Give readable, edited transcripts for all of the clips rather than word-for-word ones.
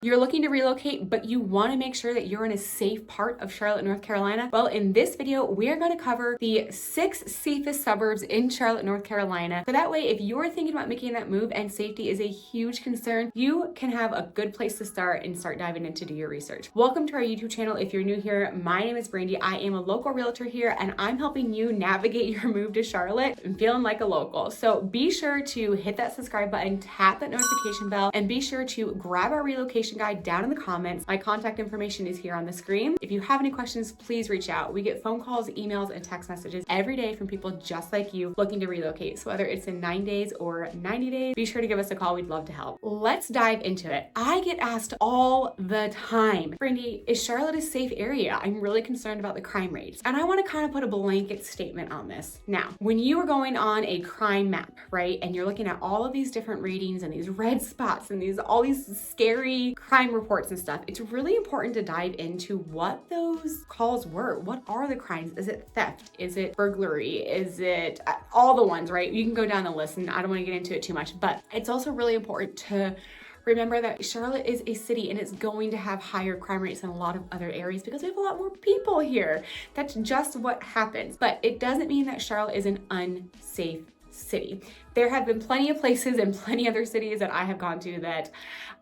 You're looking to relocate, but you want to make sure that you're in a safe part of Charlotte, North Carolina? Well, in this video, we are going to cover the 6 safest suburbs in Charlotte, North Carolina. So that way, if you're thinking about making that move and safety is a huge concern, you can have a good place to start and start diving into do your research. Welcome to our YouTube channel. If you're new here, my name is Brandy. I am a local realtor here, and I'm helping you navigate your move to Charlotte and feeling like a local. So be sure to hit that subscribe button, tap that notification bell, and be sure to grab our relocation guide down in the comments. My contact information is here on the screen. If you have any questions, please reach out. We get phone calls, emails, and text messages every day from people just like you looking to relocate. So whether it's in 9 days or 90 days, be sure to give us a call. We'd love to help. Let's dive into it. I get asked all the time, Brandy, is Charlotte a safe area? I'm really concerned about the crime rates. And I want to kind of put a blanket statement on this. Now, when you are going on a crime map, right, and you're looking at all of these different ratings and these red spots and all these scary crime reports and stuff, it's really important to dive into what those calls were. What are the crimes? Is it theft? Is it burglary? Is it all the ones, right? You can go down the list, and I don't want to get into it too much, but it's also really important to remember that Charlotte is a city and it's going to have higher crime rates than a lot of other areas because we have a lot more people here. That's just what happens. But it doesn't mean that Charlotte is an unsafe city. There have been plenty of places and plenty of other cities that I have gone to that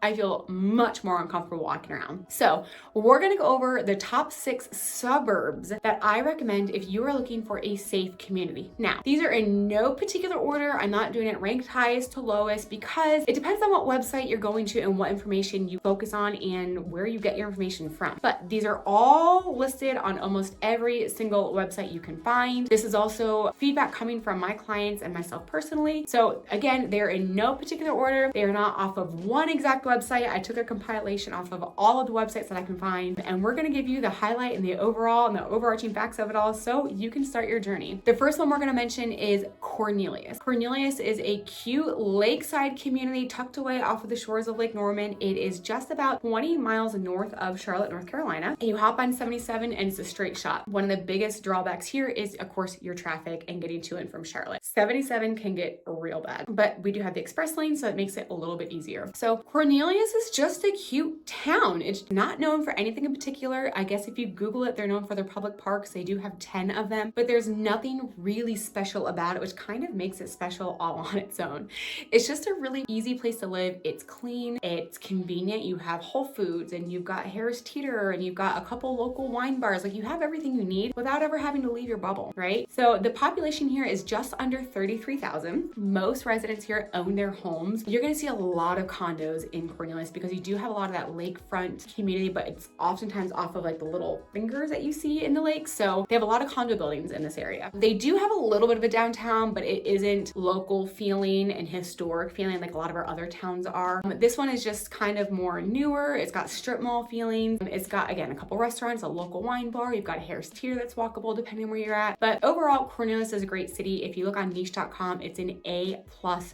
I feel much more uncomfortable walking around. So we're gonna go over the top 6 suburbs that I recommend if you are looking for a safe community. Now, these are in no particular order. I'm not doing it ranked highest to lowest because it depends on what website you're going to and what information you focus on and where you get your information from. But these are all listed on almost every single website you can find. This is also feedback coming from my clients and myself personally. So again, they're in no particular order. They are not off of one exact website. I took a compilation off of all of the websites that I can find, and we're going to give you the highlight and the overall and the overarching facts of it all so you can start your journey. The first one we're going to mention is Cornelius. Cornelius is a cute lakeside community tucked away off of the shores of Lake Norman. It is just about 20 miles north of Charlotte, North Carolina. And you hop on 77 and it's a straight shot. One of the biggest drawbacks here is, of course, your traffic and getting to and from Charlotte. 77 can get real bad, but we do have the express lane, so it makes it a little bit easier. So Cornelius is just a cute town. It's not known for anything in particular. I guess if you Google it, they're known for their public parks. They do have 10 of them, but there's nothing really special about it, which kind of makes it special all on its own. It's just a really easy place to live. It's clean, it's convenient. You have Whole Foods and you've got Harris Teeter and you've got a couple local wine bars. Like, you have everything you need without ever having to leave your bubble, right? So the population here is just under 33,000. Most residents here own their homes. You're going to see a lot of condos in Cornelius because you do have a lot of that lakefront community, but it's oftentimes off of like the little fingers that you see in the lake. So they have a lot of condo buildings in this area. They do have a little bit of a downtown, but it isn't local feeling and historic feeling like a lot of our other towns are. This one is just kind of more newer. It's got strip mall feelings. It's got, again, a couple restaurants, a local wine bar. You've got a Harris Teeter that's walkable depending on where you're at. But overall, Cornelius is a great city. If you look on niche.com, it's an A+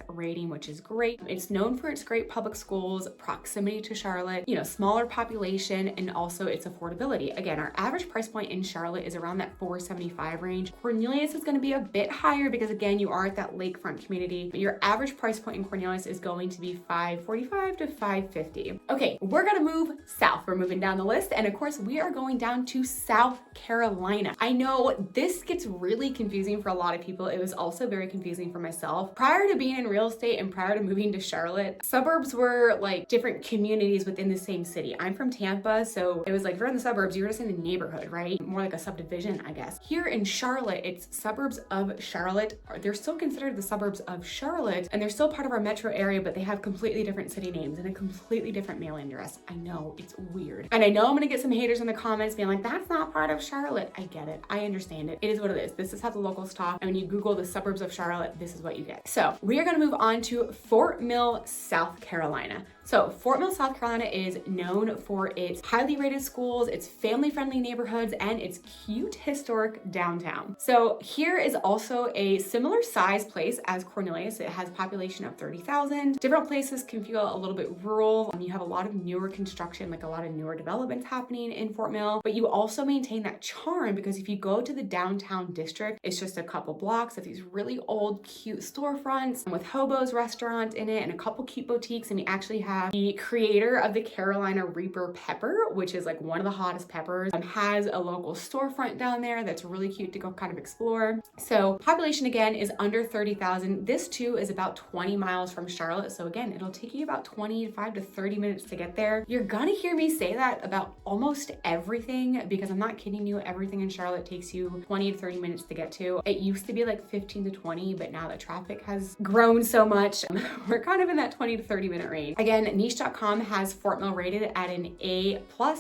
rating, which is great. It's known for its great public schools, proximity to Charlotte, smaller population, and also its affordability. Again, our average price point in Charlotte is around that $475 range. Cornelius is going to be a bit higher because, again, you are at that lakefront community, but your average price point in Cornelius is going to be $545 to $550. Okay, we're going to move south. We're moving down the list, and of course, we are going down to South Carolina. I know this gets really confusing for a lot of people. It was also very confusing for myself. Prior to being in real estate and prior to moving to Charlotte, suburbs were like different communities within the same city. I'm from Tampa, so it was like if you're in the suburbs, you're just in the neighborhood, right? More like a subdivision, I guess. Here in Charlotte, it's suburbs of Charlotte. They're still considered the suburbs of Charlotte, and they're still part of our metro area, but they have completely different city names and a completely different mailing address. I know, it's weird. And I know I'm gonna get some haters in the comments being like, that's not part of Charlotte. I get it. I understand it. It is what it is. This is how the locals talk. And when you Google the suburbs of Charlotte, this is what you get. So we are gonna move on to Fort Mill, South Carolina. So Fort Mill, South Carolina is known for its highly rated schools, its family-friendly neighborhoods, and its cute historic downtown. So here is also a similar size place as Cornelius. It has a population of 30,000. Different places can feel a little bit rural. You have a lot of newer construction, like a lot of newer developments happening in Fort Mill, but you also maintain that charm because if you go to the downtown district, it's just a couple blocks of these really old, cute storefronts with Hobo's restaurant in it and a couple cute boutiques, and you actually have have the creator of the Carolina Reaper pepper, which is like one of the hottest peppers, has a local storefront down there that's really cute to go kind of explore. So population again is under 30,000. This too is about 20 miles from Charlotte. So again, it'll take you about 25 to 30 minutes to get there. You're gonna hear me say that about almost everything, because I'm not kidding you. Everything in Charlotte takes you 20 to 30 minutes to get to. It used to be like 15 to 20, but now that traffic has grown so much, we're kind of in that 20 to 30 minute range. Again, niche.com has Fort Mill rated at an A+.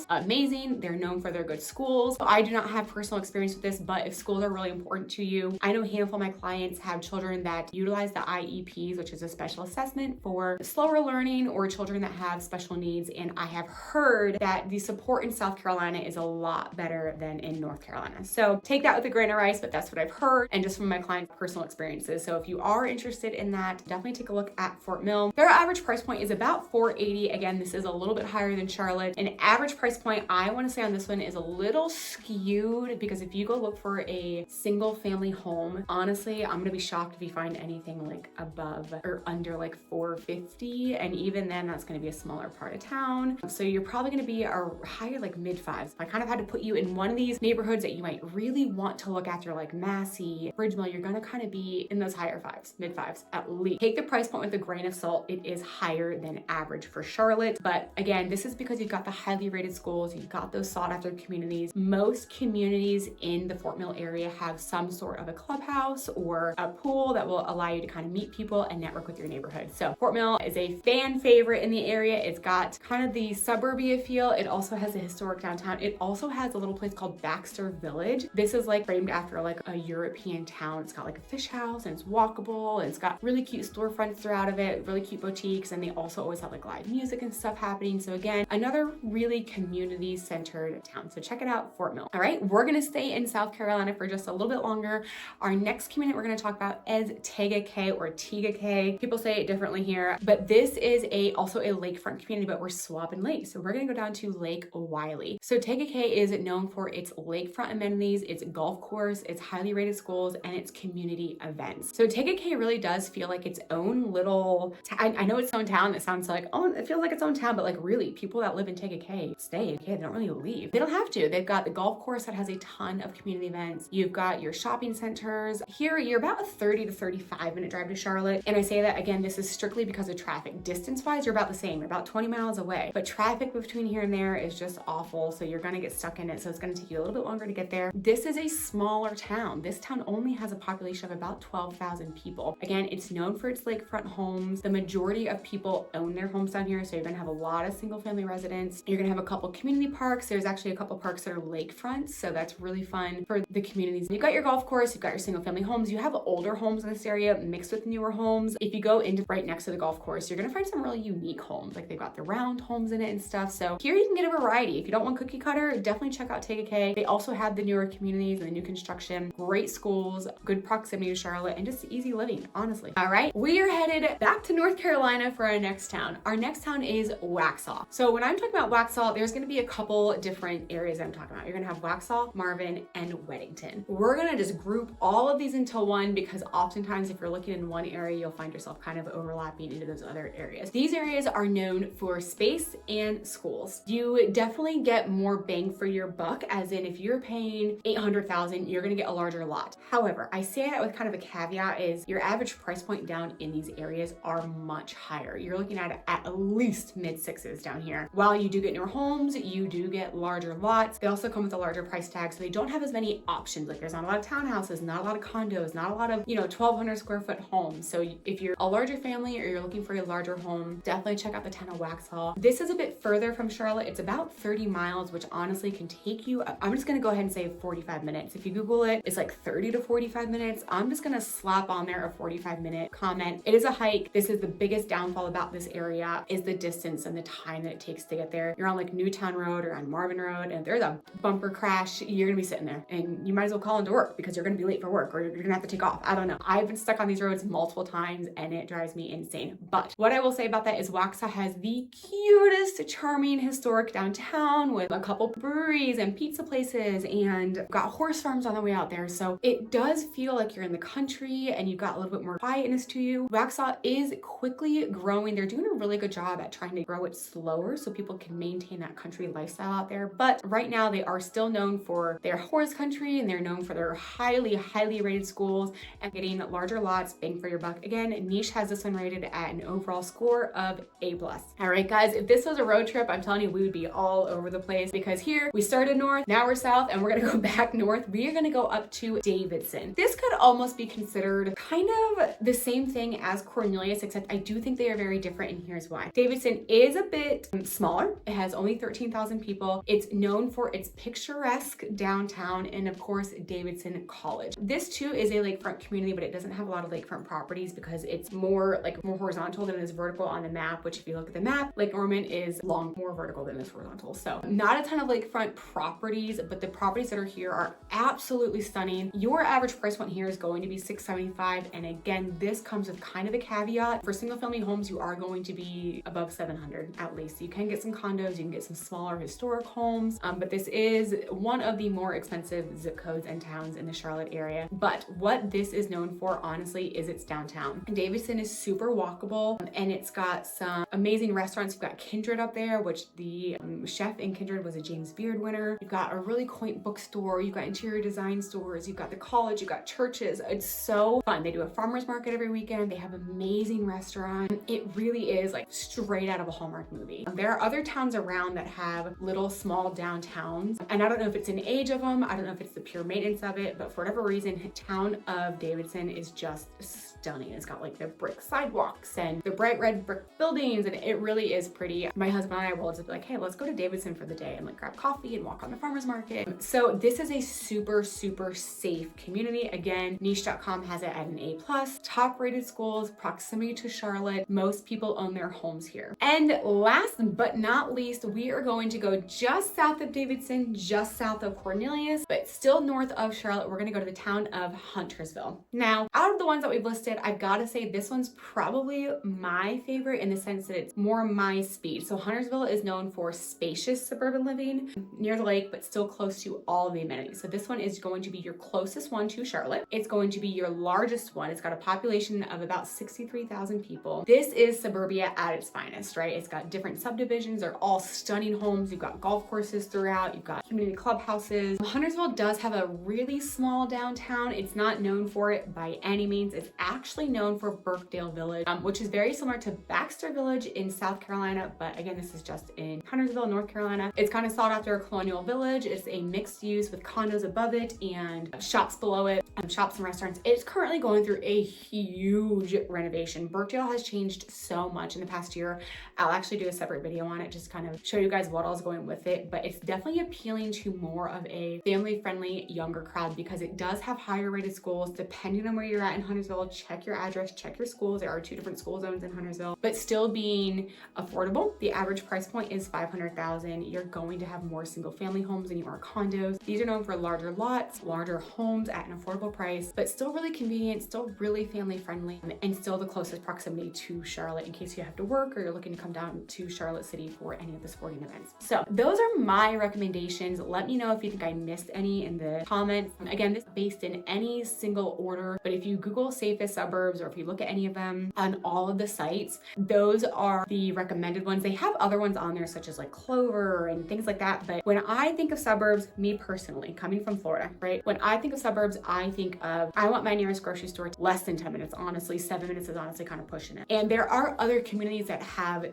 Amazing. They're known for their good schools. So I do not have personal experience with this, but if schools are really important to you, I know a handful of my clients have children that utilize the IEPs, which is a special assessment for slower learning or children that have special needs. And I have heard that the support in South Carolina is a lot better than in North Carolina. So take that with a grain of rice, but that's what I've heard and just from my clients' personal experiences. So if you are interested in that, definitely take a look at Fort Mill. Their average price point is about $480. Again, this is a little bit higher than Charlotte. An average price point, I want to say on this one is a little skewed, because if you go look for a single family home, honestly, I'm going to be shocked if you find anything like above or under like $450. And even then, that's going to be a smaller part of town. So you're probably going to be a higher like mid fives. I kind of had to put you in one of these neighborhoods that you might really want to look after, like Massey, Bridge Mill. You're going to kind of be in those higher fives, mid fives at least. Take the price point with a grain of salt. It is higher than average for Charlotte. But again, this is because you've got the highly rated schools, you've got those sought after communities. Most communities in the Fort Mill area have some sort of a clubhouse or a pool that will allow you to kind of meet people and network with your neighborhood. So Fort Mill is a fan favorite in the area. It's got kind of the suburbia feel. It also has a historic downtown. It also has a little place called Baxter Village. This is like framed after like a European town. It's got like a fish house and it's walkable, and it's got really cute storefronts throughout of it, really cute boutiques, and they also always have like live music and stuff happening. So again, another really community centered town. So check it out, Fort Mill. All right, we're gonna stay in South Carolina for just a little bit longer. Our next community we're gonna talk about is Tega Cay or Tega Cay. People say it differently here, but this is also a lakefront community, but we're swapping lakes. So we're gonna go down to Lake Wylie. So Tega Cay is known for its lakefront amenities, its golf course, its highly rated schools, and its community events. So Tega Cay really does feel like its own little, I know it's own town. It sounds like, oh, it feels like its own town, but like really people that live in Tega Cay stay in Cay. They don't really leave. They don't have to. They've got the golf course that has a ton of community events. You've got your shopping centers. Here, you're about a 30 to 35 minute drive to Charlotte. And I say that again, this is strictly because of traffic. Distance wise, you're about the same. You're about 20 miles away, but traffic between here and there is just awful. So you're going to get stuck in it. So it's going to take you a little bit longer to get there. This is a smaller town. This town only has a population of about 12,000 people. Again, it's known for its lakefront homes. The majority of people own their homes down here. So you're going to have a lot of single family residents. You're going to have a couple community parks. There's actually a couple parks that are lakefront. So that's really fun for the communities. You've got your golf course, you've got your single family homes. You have older homes in this area mixed with newer homes. If you go into right next to the golf course, you're going to find some really unique homes. Like they've got the round homes in it and stuff. So here you can get a variety. If you don't want cookie cutter, definitely check out Tega Cay. They also have the newer communities and the new construction, great schools, good proximity to Charlotte, and just easy living, honestly. All right, we are headed back to North Carolina for our next town. Our next town is Waxhaw. So when I'm talking about Waxhaw, there's going to be a couple different areas I'm talking about. You're going to have Waxhaw, Marvin, and Weddington. We're going to just group all of these into one, because oftentimes if you're looking in one area, you'll find yourself kind of overlapping into those other areas. These areas are known for space and schools. You definitely get more bang for your buck, as in if you're paying $800,000, you're going to get a larger lot. However, I say that with kind of a caveat is your average price point down in these areas are much higher. You're looking at least mid sixes down here. While you do get newer homes, you do get larger lots. They also come with a larger price tag, so they don't have as many options. Like there's not a lot of townhouses, not a lot of condos, not a lot of, 1,200 square foot homes. So if you're a larger family or you're looking for a larger home, definitely check out the town of Waxhaw. This is a bit further from Charlotte. It's about 30 miles, which honestly can take you, I'm just gonna go ahead and say 45 minutes. If you Google it, it's like 30 to 45 minutes. I'm just gonna slap on there a 45-minute comment. It is a hike. This is the biggest downfall about this area is the distance and the time that it takes to get there. You're on like Newtown Road or on Marvin Road, and if there's a bumper crash, you're gonna be sitting there and you might as well call into work because you're gonna be late for work or you're gonna have to take off. I don't know. I've been stuck on these roads multiple times and it drives me insane. But what I will say about that is Waxhaw has the cutest, charming, historic downtown with a couple breweries and pizza places and got horse farms on the way out there. So it does feel like you're in the country and you've got a little bit more quietness to you. Waxhaw is quickly growing. They're doing a really good job at trying to grow it slower so people can maintain that country lifestyle out there. But right now they are still known for their horse country, and they're known for their highly rated schools and getting larger lots, bang for your buck. Again, Niche has this one rated at an overall score of A+. All right, guys, if this was a road trip, I'm telling you, we would be all over the place, because here we started north, now we're south, and we're gonna go back north. We are gonna go up to Davidson. This could almost be considered kind of the same thing as Cornelius, except I do think they are very different, and here's why. Davidson is a bit smaller. It has only 13,000 people. It's known for its picturesque downtown and, of course, Davidson College. This too is a lakefront community, but it doesn't have a lot of lakefront properties because it's more horizontal than it is vertical on the map, which if you look at the map, Lake Norman is more vertical than it is horizontal. So not a ton of lakefront properties, but the properties that are here are absolutely stunning. Your average price point here is going to be $675. And again, this comes with kind of a caveat. For single family homes, you are going to be above $700 at least. You can get some condos, you can get some smaller historic homes, but this is one of the more expensive zip codes and towns in the Charlotte area. But what this is known for, honestly, is its downtown. Davidson is super walkable, and it's got some amazing restaurants. You've got Kindred up there, which the chef in Kindred was a James Beard winner. You've got a really quaint bookstore. You've got interior design stores. You've got the college. You've got churches. It's so fun. They do a farmer's market every weekend. They have amazing restaurants. It really is like straight out of a Hallmark movie. There are other towns around that have little small downtowns, and I don't know if it's an age of them. I don't know if it's the pure maintenance of it, but for whatever reason, town of Davidson is just stunning. It's got like the brick sidewalks and the bright red brick buildings, and it really is pretty. My husband and I will just be like, hey, let's go to Davidson for the day and like grab coffee and walk on the farmer's market. So this is a super safe community. Again, niche.com has it at an A+, top rated schools, proximity to Charlotte. Most people own their homes here. And last but not least, we are going to go just south of Davidson, just south of Cornelius, but still north of Charlotte. We're gonna go to the town of Huntersville. Now, out of the ones that we've listed, I've gotta say this one's probably my favorite in the sense that it's more my speed. So Huntersville is known for spacious suburban living near the lake, but still close to all of the amenities. So this one is going to be your closest one to Charlotte. It's going to be your largest one. It's got a population of about 63,000 people. This is suburbia at its finest, right? It's got different subdivisions. They're all stunning homes. You've got golf courses throughout. You've got community clubhouses. Huntersville does have a really small downtown. It's not known for it by any means. It's actually known for Birkdale Village, which is very similar to Baxter Village in South Carolina, but again, this is just in Huntersville, North Carolina. It's kind of sought after a colonial village. It's a mixed use with condos above it and shops below it, shops and restaurants. It's currently going through a huge renovation. Birkdale has changed so much in the past year. I'll actually do a separate video on it, just kind of show you guys what all's going with it, but it's definitely appealing to more of a family-friendly, younger crowd because it does have higher rated schools. Depending on where you're at in Huntersville, check your address, check your schools. There are 2 different school zones in Huntersville, but still being affordable. The average price point is $500,000. You're going to have more single family homes than you are condos. These are known for larger lots, larger homes at an affordable price, but still really convenient, still really family friendly, and still the closest proximity to Charlotte in case you have to work or you're looking to come down to Charlotte City for any of the sporting events. So those are my recommendations. Let me know if you think I missed any in the comments. Again, this is based in any single order, but if you Google safest suburbs or if you look at any of them on all of the sites, those are the recommended ones. They have other ones on there such as like Clover and things like that, but when I think of suburbs, me personally, coming from Florida, right? When I think of suburbs, I think of, I want my nearest grocery store less than 10 minutes, honestly. 7 minutes is honestly kind of pushing it. And there are other communities that have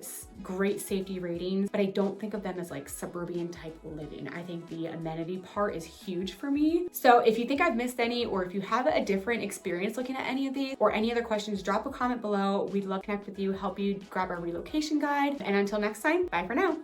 great safety ratings, but I don't think of them as like suburban type living. I think the amenity part is huge for me. So if you think I've missed any, or if you have a different experience looking at any of these or any other questions, drop a comment below. We'd love to connect with you, help you grab our relocation guide. And until next time, bye for now.